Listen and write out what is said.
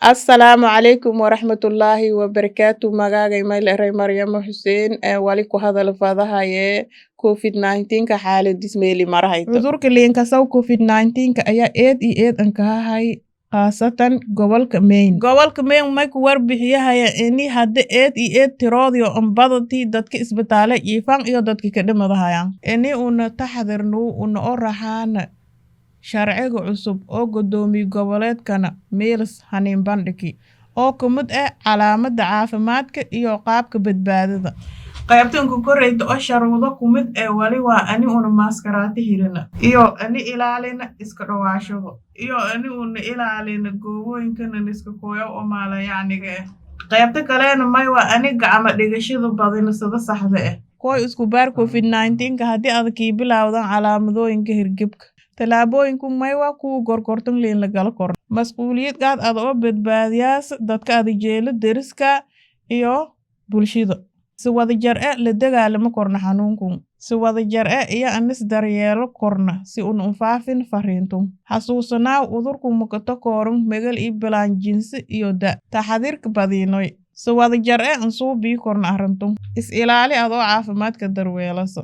Asalaamu calaykum waraxmatullaahi wabarakaatu magaagay mayleray maryamo xuseen wali ku hadal fadahaye covid-19 ka xaaladis meeli marahayto cudurka liinkasaw covid-19 ayaa eed iyo eed ankahahay khaasatan gobolka Maine may ku warbixiyahaya ini hadda eed iyo eed tiroodiyo ambadati dadka isbitaale jiifan iyo dadka ka dhimadahayaan ini una taxadirnu una oo raxaana sharciga cusub oo gudoomiye goboleedkana Miles Hanin Bandhiki oo kumid ah calaamada caafimaadka iyo qaabka badbaadada qaybtan ku koreydo oo sharuudo kumid ee wali waa ani una maskaraati hirina iyo ani ilaalina iska dhawaashado iyo ani una ilaalina goobooyinkana iska kooyo oo maala yacniga qaybta kaleena may waa ani gacmo dhigashada badinasada saxda ah kooy isku baar covid-19 hadii aad ki bilowdan calaamadooyinka hirgibka talaabooyinku may waa kuwa gorgortan leen la gal kor mas'uuliyad gaad oo badbaadiyaas dadka adijeelo deriska iyo bulshada si wada jar la dagaalamo korna xanuunku si wada jar iyo anis daryeelo korna si uu faafin fariintu xasuusanaa udurku mukato koorun megal i bilaan jinsi iyo da taxadirka badinoy si wada jar an soo bii korna arintu is ilaali adoo caafimaadka darweelasa